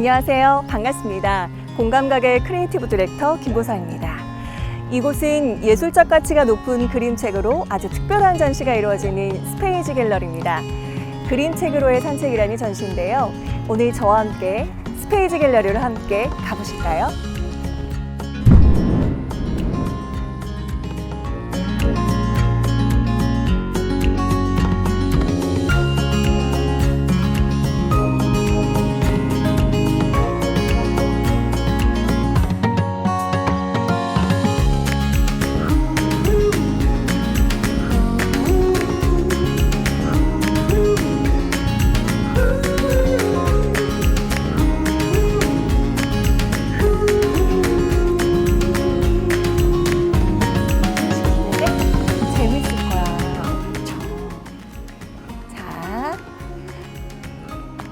안녕하세요. 반갑습니다. 공감가게 크리에이티브 디렉터 김보사입니다. 이곳은 예술적 가치가 높은 그림책으로 아주 특별한 전시가 이루어지는 스페이지 갤러리입니다. 그림책으로의 산책이라는 전시인데요. 오늘 저와 함께 스페이지 갤러리를 함께 가보실까요?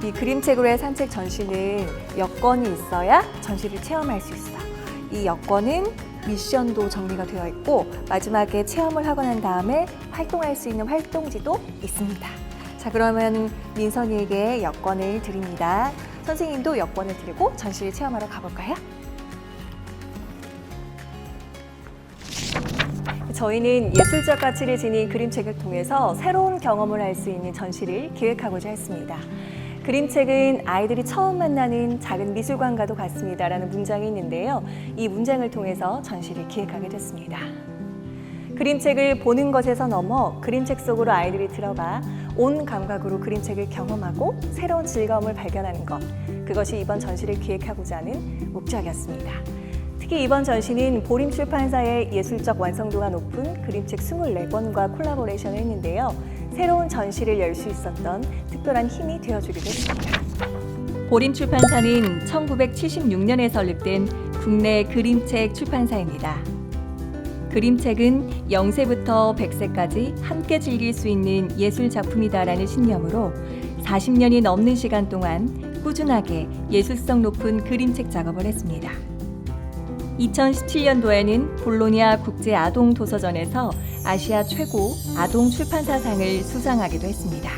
이 그림책으로의 산책 전시는 여권이 있어야 전시를 체험할 수 있어. 이 여권은 미션도 정리가 되어 있고 마지막에 체험을 하고 난 다음에 활동할 수 있는 활동지도 있습니다. 자, 그러면 민선이에게 여권을 드립니다. 선생님도 여권을 드리고 전시를 체험하러 가볼까요? 저희는 예술적 가치를 지닌 그림책을 통해서 새로운 경험을 할 수 있는 전시를 기획하고자 했습니다. 그림책은 아이들이 처음 만나는 작은 미술관과도 같습니다라는 문장이 있는데요. 이 문장을 통해서 전시를 기획하게 됐습니다. 그림책을 보는 것에서 넘어 그림책 속으로 아이들이 들어가 온 감각으로 그림책을 경험하고 새로운 즐거움을 발견하는 것, 그것이 이번 전시를 기획하고자 하는 목적이었습니다. 특히 이번 전시는 보림출판사의 예술적 완성도가 높은 그림책 24권과 콜라보레이션을 했는데요. 새로운 전시를 열 수 있었던 특별한 힘이 되어주기도 했습니다. 보림출판사는 1976년에 설립된 국내 그림책 출판사입니다. 그림책은 0세부터 100세까지 함께 즐길 수 있는 예술 작품이다라는 신념으로 40년이 넘는 시간 동안 꾸준하게 예술성 높은 그림책 작업을 했습니다. 2017년도에는 볼로냐 국제 아동 도서전에서 아시아 최고 아동 출판사상을 수상하기도 했습니다.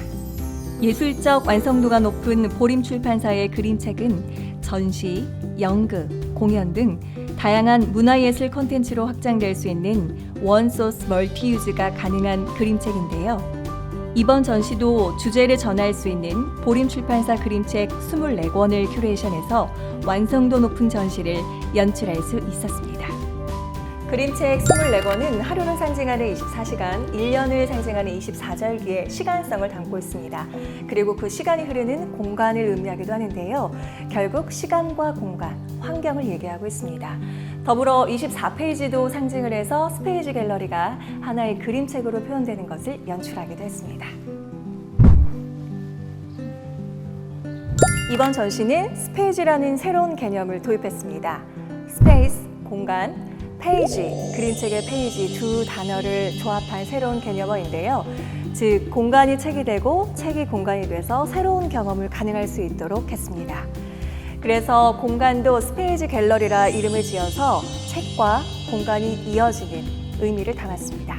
예술적 완성도가 높은 보림출판사의 그림책은 전시, 연극, 공연 등 다양한 문화예술 콘텐츠로 확장될 수 있는 원소스 멀티유즈가 가능한 그림책인데요. 이번 전시도 주제를 전할 수 있는 보림출판사 그림책 24권을 큐레이션해서 완성도 높은 전시를 연출할 수 있었습니다. 그림책 24권은 하루를 상징하는 24시간, 1년을 상징하는 24절기의 시간성을 담고 있습니다. 그리고 그 시간이 흐르는 공간을 의미하기도 하는데요. 결국 시간과 공간, 환경을 얘기하고 있습니다. 더불어 24페이지도 상징을 해서 스페이지 갤러리가 하나의 그림책으로 표현되는 것을 연출하기도 했습니다. 이번 전시는 스페이지라는 새로운 개념을 도입했습니다. 스페이스, 공간, 페이지, 그림책의 페이지 두 단어를 조합한 새로운 개념어인데요. 즉, 공간이 책이 되고 책이 공간이 돼서 새로운 경험을 가능할 수 있도록 했습니다. 그래서 공간도 스페이지 갤러리라 이름을 지어서 책과 공간이 이어지는 의미를 담았습니다.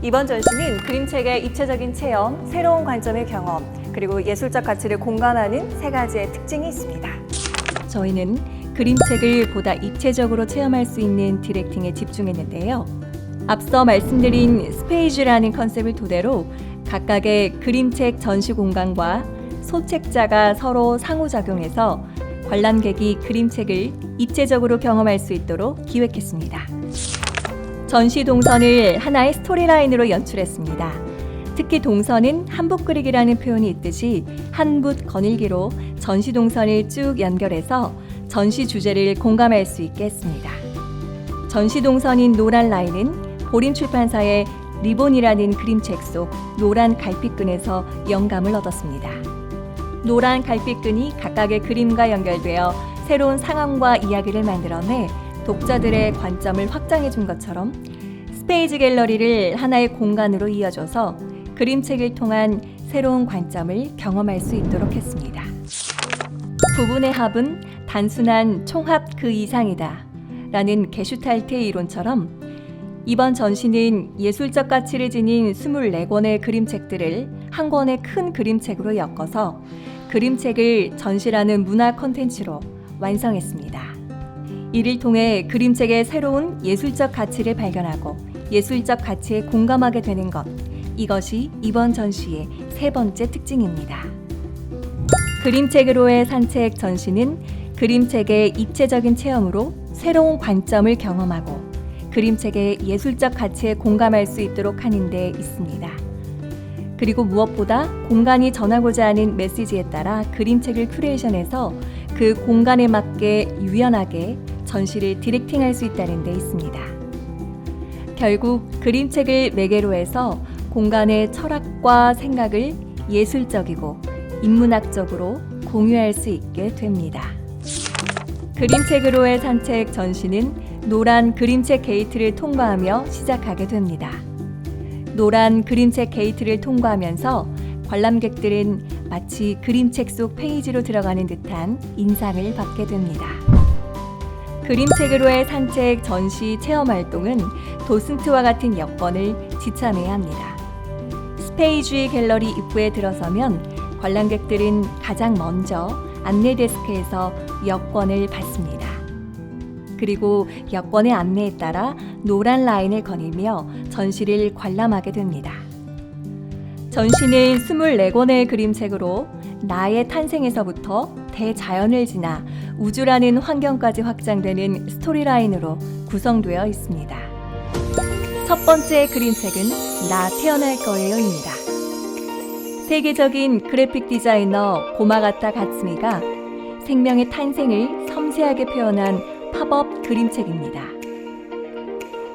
이번 전시는 그림책의 입체적인 체험, 새로운 관점의 경험, 그리고 예술적 가치를 공감하는 세 가지의 특징이 있습니다. 저희는 그림책을 보다 입체적으로 체험할 수 있는 디렉팅에 집중했는데요. 앞서 말씀드린 스페이지라는 컨셉을 토대로 각각의 그림책 전시 공간과 소책자가 서로 상호작용해서 관람객이 그림책을 입체적으로 경험할 수 있도록 기획했습니다. 전시 동선을 하나의 스토리라인으로 연출했습니다. 특히 동선은 한붓 그리기라는 표현이 있듯이 한붓 거닐기로 전시 동선을 쭉 연결해서 전시 주제를 공감할 수 있게 했습니다. 전시 동선인 노란 라인은 보림출판사의 리본이라는 그림책 속 노란 갈피끈에서 영감을 얻었습니다. 노란 갈피끈이 각각의 그림과 연결되어 새로운 상황과 이야기를 만들어내 독자들의 관점을 확장해 준 것처럼 스페이지 갤러리를 하나의 공간으로 이어줘서 그림책을 통한 새로운 관점을 경험할 수 있도록 했습니다. 부분의 합은 단순한 총합 그 이상이다 라는 게슈탈트 이론처럼 이번 전시는 예술적 가치를 지닌 24권의 그림책들을 한 권의 큰 그림책으로 엮어서 그림책을 전시라는 문화 콘텐츠로 완성했습니다. 이를 통해 그림책의 새로운 예술적 가치를 발견하고 예술적 가치에 공감하게 되는 것, 이것이 이번 전시의 세 번째 특징입니다. 그림책으로의 산책 전시는 그림책의 입체적인 체험으로 새로운 관점을 경험하고 그림책의 예술적 가치에 공감할 수 있도록 하는 데 있습니다. 그리고 무엇보다 공간이 전하고자 하는 메시지에 따라 그림책을 큐레이션해서 그 공간에 맞게 유연하게 전시를 디렉팅할 수 있다는 데 있습니다. 결국 그림책을 매개로 해서 공간의 철학과 생각을 예술적이고 인문학적으로 공유할 수 있게 됩니다. 그림책으로의 산책 전시는 노란 그림책 게이트를 통과하며 시작하게 됩니다. 노란 그림책 게이트를 통과하면서 관람객들은 마치 그림책 속 페이지로 들어가는 듯한 인상을 받게 됩니다. 그림책으로의 산책 전시 체험 활동은 도슨트와 같은 여건을 지참해야 합니다. 스페이지 갤러리 입구에 들어서면 관람객들은 가장 먼저 안내 데스크에서 여권을 받습니다. 그리고 여권의 안내에 따라 노란 라인을 거닐며 전시를 관람하게 됩니다. 전시는 24권의 그림책으로 나의 탄생에서부터 대자연을 지나 우주라는 환경까지 확장되는 스토리라인으로 구성되어 있습니다. 첫 번째 그림책은 나 태어날 거예요입니다. 세계적인 그래픽 디자이너 고마가타 가츠미가 생명의 탄생을 섬세하게 표현한 팝업 그림책입니다.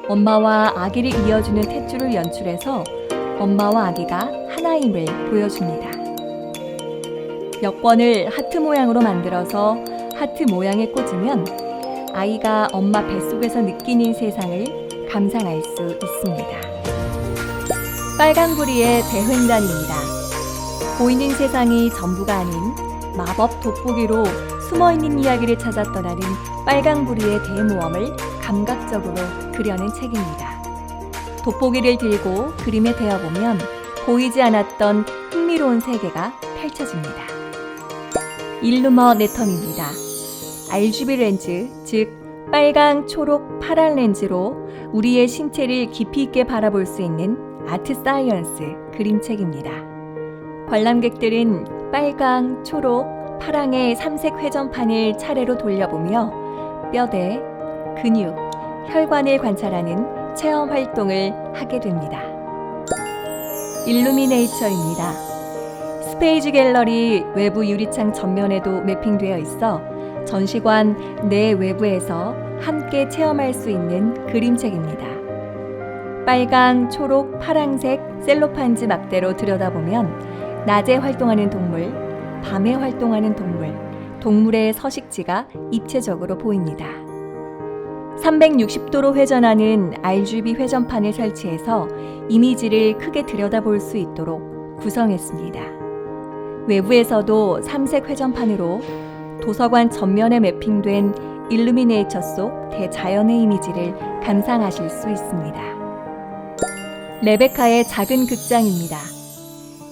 엄마와 아기를 이어주는 탯줄을 연출해서 엄마와 아기가 하나임을 보여줍니다. 여권을 하트 모양으로 만들어서 하트 모양에 꽂으면 아이가 엄마 뱃속에서 느끼는 세상을 감상할 수 있습니다. 빨강구리의 대횡단입니다. 보이는 세상이 전부가 아닌 마법 돋보기로 숨어있는 이야기를 찾아 떠나는 빨강부리의 대모험을 감각적으로 그려낸 책입니다. 돋보기를 들고 그림에 대어보면 보이지 않았던 흥미로운 세계가 펼쳐집니다. 일루머네텀입니다. RGB 렌즈, 즉 빨강, 초록, 파란 렌즈로 우리의 신체를 깊이 있게 바라볼 수 있는 아트 사이언스 그림책입니다. 관람객들은 빨강, 초록, 파랑의 3색 회전판을 차례로 돌려보며 뼈대, 근육, 혈관을 관찰하는 체험 활동을 하게 됩니다. 일루미네이처입니다. 스페이지 갤러리 외부 유리창 전면에도 매핑되어 있어 전시관 내 외부에서 함께 체험할 수 있는 그림책입니다. 빨강, 초록, 파랑색 셀로판지 막대로 들여다보면 낮에 활동하는 동물, 밤에 활동하는 동물, 동물의 서식지가 입체적으로 보입니다. 360도로 회전하는 RGB 회전판을 설치해서 이미지를 크게 들여다볼 수 있도록 구성했습니다. 외부에서도 3색 회전판으로 도서관 전면에 매핑된 일루미네이처 속 대자연의 이미지를 감상하실 수 있습니다. 레베카의 작은 극장입니다.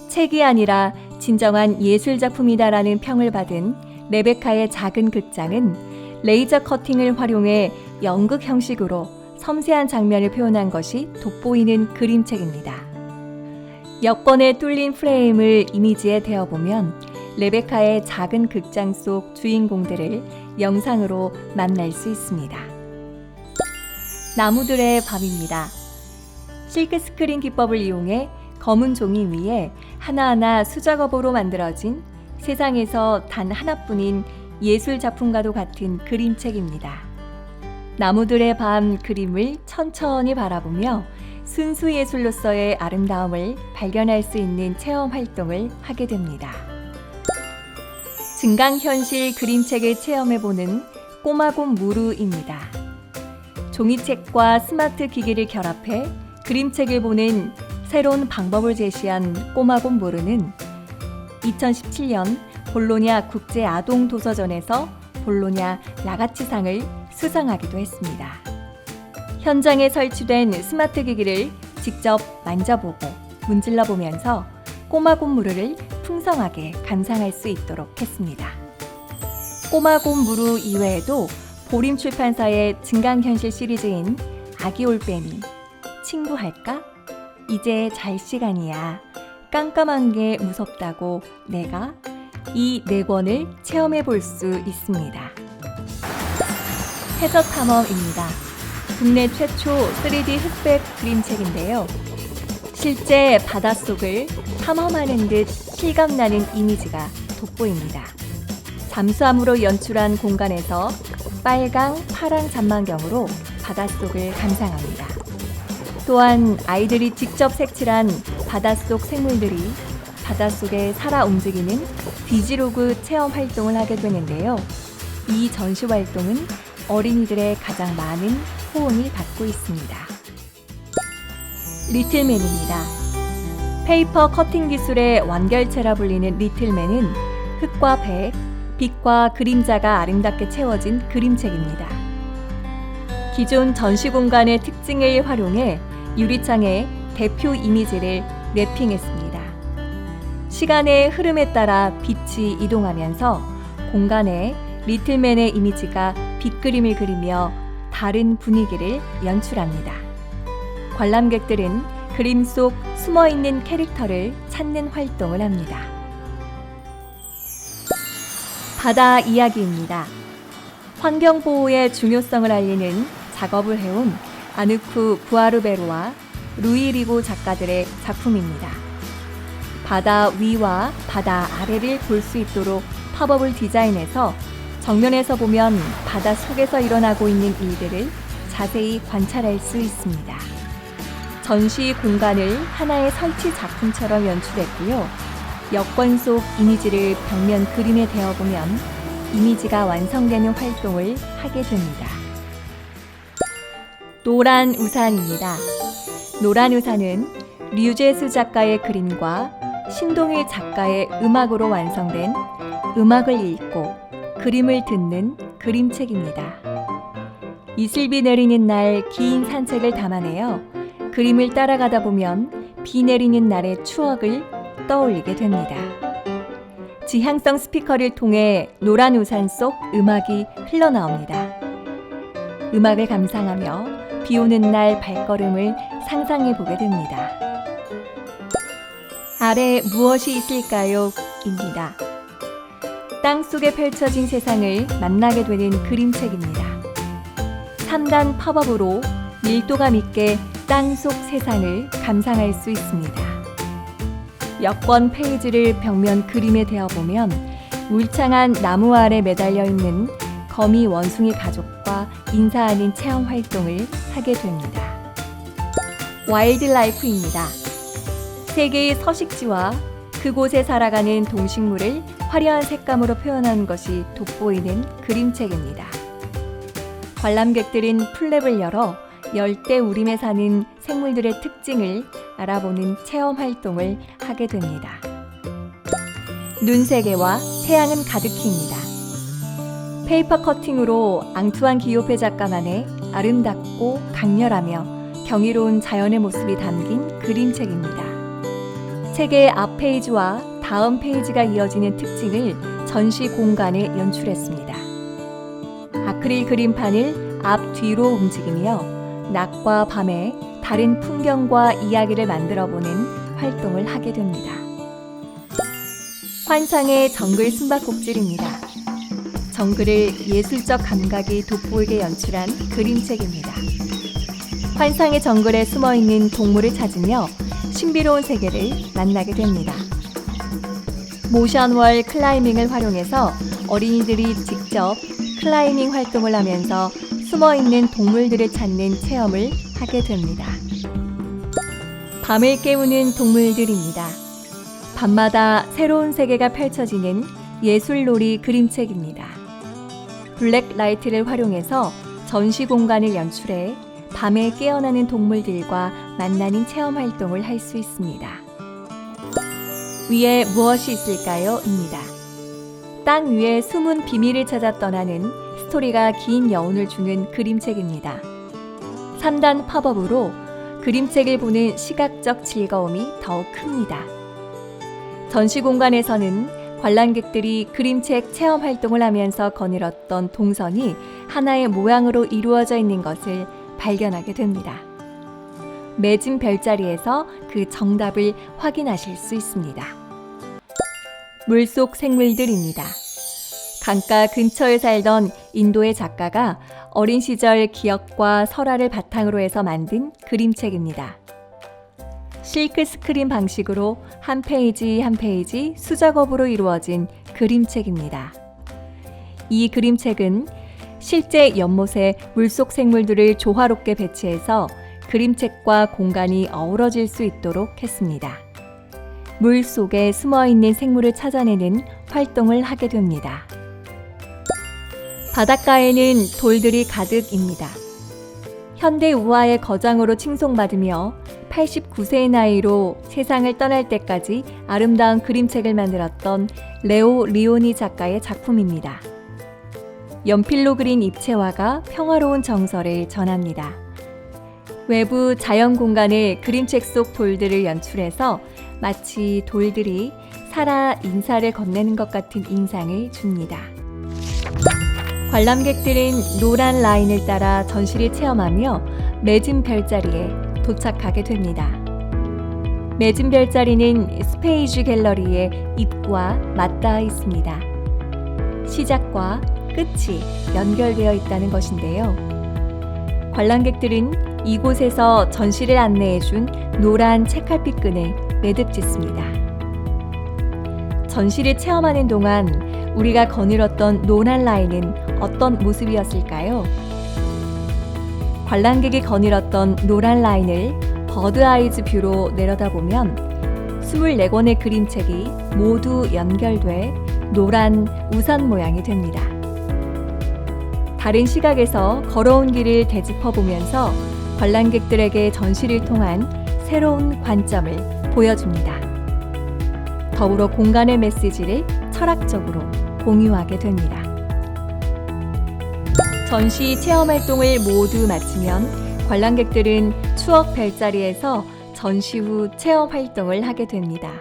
책이 아니라 진정한 예술작품이다라는 평을 받은 레베카의 작은 극장은 레이저 커팅을 활용해 연극 형식으로 섬세한 장면을 표현한 것이 돋보이는 그림책입니다. 여권에 뚫린 프레임을 이미지에 대어보면 레베카의 작은 극장 속 주인공들을 영상으로 만날 수 있습니다. 나무들의 밤입니다. 실크스크린 기법을 이용해 검은 종이 위에 하나하나 수작업으로 만들어진 세상에서 단 하나뿐인 예술 작품과도 같은 그림책입니다. 나무들의 밤 그림을 천천히 바라보며 순수 예술로서의 아름다움을 발견할 수 있는 체험 활동을 하게 됩니다. 증강현실 그림책을 체험해보는 꼬마곰 무르입니다. 종이책과 스마트 기기를 결합해 그림책을 보는 새로운 방법을 제시한 꼬마곰 무르는 2017년 볼로냐 국제아동도서전에서 볼로냐 라가치상을 수상하기도 했습니다. 현장에 설치된 스마트 기기를 직접 만져보고 문질러 보면서 꼬마곰 무르를 풍성하게 감상할 수 있도록 했습니다. 꼬마곰 무루 이외에도 보림 출판사의 증강현실 시리즈인 아기 올빼미, 친구할까? 이제 잘 시간이야, 깜깜한 게 무섭다고 내가, 이 4권을 체험해 볼 수 있습니다. 해저 탐험입니다. 국내 최초 3D 흑백 그림책인데요. 실제 바닷속을 탐험하는 듯 실감나는 이미지가 돋보입니다. 잠수함으로 연출한 공간에서 빨강, 파랑 잔망경으로 바닷속을 감상합니다. 또한 아이들이 직접 색칠한 바닷속 생물들이 바닷속에 살아 움직이는 디지로그 체험 활동을 하게 되는데요. 이 전시 활동은 어린이들의 가장 많은 호응을 받고 있습니다. 리틀맨입니다. 페이퍼 커팅 기술의 완결체라 불리는 리틀맨은 흙과 백, 빛과 그림자가 아름답게 채워진 그림책입니다. 기존 전시 공간의 특징을 활용해 유리창에 대표 이미지를 랩핑했습니다. 시간의 흐름에 따라 빛이 이동하면서 공간에 리틀맨의 이미지가 빛그림을 그리며 다른 분위기를 연출합니다. 관람객들은 그림 속 숨어있는 캐릭터를 찾는 활동을 합니다. 바다 이야기입니다. 환경보호의 중요성을 알리는 작업을 해온 아누쿠 부아르베로와 루이 리고 작가들의 작품입니다. 바다 위와 바다 아래를 볼 수 있도록 팝업을 디자인해서 정면에서 보면 바다 속에서 일어나고 있는 일들을 자세히 관찰할 수 있습니다. 전시 공간을 하나의 설치 작품처럼 연출했고요. 여권 속 이미지를 벽면 그림에 대어보면 이미지가 완성되는 활동을 하게 됩니다. 노란 우산입니다. 노란 우산은 류제수 작가의 그림과 신동일 작가의 음악으로 완성된 음악을 읽고 그림을 듣는 그림책입니다. 이슬비 내리는 날 긴 산책을 담아내어 그림을 따라가다 보면 비 내리는 날의 추억을 떠올리게 됩니다. 지향성 스피커를 통해 노란 우산 속 음악이 흘러나옵니다. 음악을 감상하며 비 오는 날 발걸음을 상상해 보게 됩니다. 아래 무엇이 있을까요? 입니다. 땅속에 펼쳐진 세상을 만나게 되는 그림책입니다. 3단 팝업으로 밀도감 있게 땅속 세상을 감상할 수 있습니다. 여권 페이지를 벽면 그림에 대어보면 울창한 나무 아래 매달려 있는 거미 원숭이 가족과 인사하는 체험 활동을 하게 됩니다. 와일드라이프입니다. 세계의 서식지와 그곳에 살아가는 동식물을 화려한 색감으로 표현한 것이 돋보이는 그림책입니다. 관람객들은 플랩을 열어 열대우림에 사는 생물들의 특징을 알아보는 체험 활동을 하게 됩니다. 눈세계와 태양은 가득히입니다. 페이퍼 커팅으로 앙투안 기요페 작가만의 아름답고 강렬하며 경이로운 자연의 모습이 담긴 그림책입니다. 책의 앞 페이지와 다음 페이지가 이어지는 특징을 전시 공간에 연출했습니다. 아크릴 그림판을 앞 뒤로 움직이며 낮과 밤의 다른 풍경과 이야기를 만들어보는 활동을 하게 됩니다. 환상의 정글 숨바꼭질입니다. 정글을 예술적 감각이 돋보이게 연출한 그림책입니다. 환상의 정글에 숨어있는 동물을 찾으며 신비로운 세계를 만나게 됩니다. 모션월 클라이밍을 활용해서 어린이들이 직접 클라이밍 활동을 하면서 숨어있는 동물들을 찾는 체험을 하게 됩니다. 밤을 깨우는 동물들입니다. 밤마다 새로운 세계가 펼쳐지는 예술놀이 그림책입니다. 블랙 라이트를 활용해서 전시 공간을 연출해 밤에 깨어나는 동물들과 만나는 체험 활동을 할 수 있습니다. 위에 무엇이 있을까요? 입니다. 땅 위에 숨은 비밀을 찾아 떠나는 스토리가 긴 여운을 주는 그림책입니다. 3단 팝업으로 그림책을 보는 시각적 즐거움이 더욱 큽니다. 전시 공간에서는 관람객들이 그림책 체험 활동을 하면서 거닐었던 동선이 하나의 모양으로 이루어져 있는 것을 발견하게 됩니다. 매진 별자리에서 그 정답을 확인하실 수 있습니다. 물속 생물들입니다. 강가 근처에 살던 인도의 작가가 어린 시절 기억과 설화를 바탕으로 해서 만든 그림책입니다. 실크 스크린 방식으로 한 페이지 한 페이지 수작업으로 이루어진 그림책입니다. 이 그림책은 실제 연못에 물속 생물들을 조화롭게 배치해서 그림책과 공간이 어우러질 수 있도록 했습니다. 물 속에 숨어있는 생물을 찾아내는 활동을 하게 됩니다. 바닷가에는 돌들이 가득입니다. 현대 우화의 거장으로 칭송받으며 89세의 나이로 세상을 떠날 때까지 아름다운 그림책을 만들었던 레오 리오니 작가의 작품입니다. 연필로 그린 입체화가 평화로운 정서를 전합니다. 외부 자연 공간에 그림책 속 돌들을 연출해서 마치 돌들이 살아 인사를 건네는 것 같은 인상을 줍니다. 관람객들은 노란 라인을 따라 전시를 체험하며 매진 별자리에 도착하게 됩니다. 매진 별자리는 스페이지 갤러리의 입구와 맞닿아 있습니다. 시작과 끝이 연결되어 있다는 것인데요. 관람객들은 이곳에서 전시를 안내해준 노란 책갈피 끈을 매듭짓습니다. 전시를 체험하는 동안 우리가 거닐었던 노란 라인은 어떤 모습이었을까요? 관람객이 거닐었던 노란 라인을 버드아이즈 뷰로 내려다보면 24권의 그림책이 모두 연결돼 노란 우산 모양이 됩니다. 다른 시각에서 걸어온 길을 되짚어보면서 관람객들에게 전시를 통한 새로운 관점을 보여줍니다. 더불어 공간의 메시지를 철학적으로 공유하게 됩니다. 전시 체험 활동을 모두 마치면 관람객들은 추억 별자리에서 전시 후 체험 활동을 하게 됩니다.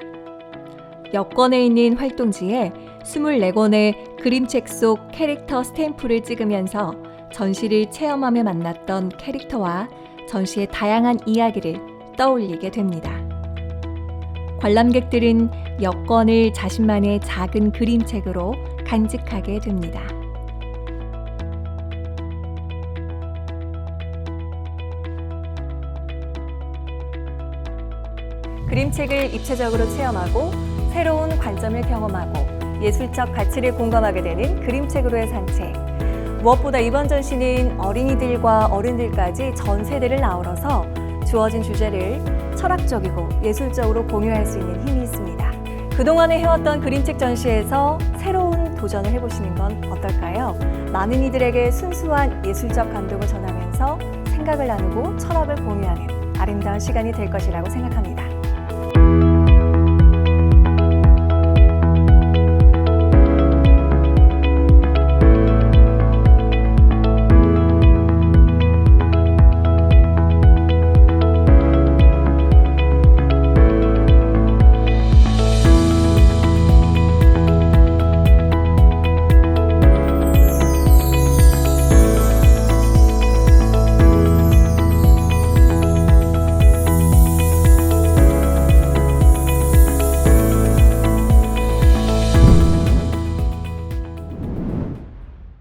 여권에 있는 활동지에 24권의 그림책 속 캐릭터 스탬프를 찍으면서 전시를 체험하며 만났던 캐릭터와 전시의 다양한 이야기를 떠올리게 됩니다. 관람객들은 여권을 자신만의 작은 그림책으로 간직하게 됩니다. 그림책을 입체적으로 체험하고 새로운 관점을 경험하고 예술적 가치를 공감하게 되는 그림책으로의 산책. 무엇보다 이번 전시는 어린이들과 어른들까지 전 세대를 아우러서 주어진 주제를 철학적이고 예술적으로 공유할 수 있는 힘이 있습니다. 그동안에 해왔던 그림책 전시에서 새로운 도전을 해보시는 건 어떨까요? 많은 이들에게 순수한 예술적 감동을 전하면서 생각을 나누고 철학을 공유하는 아름다운 시간이 될 것이라고 생각합니다.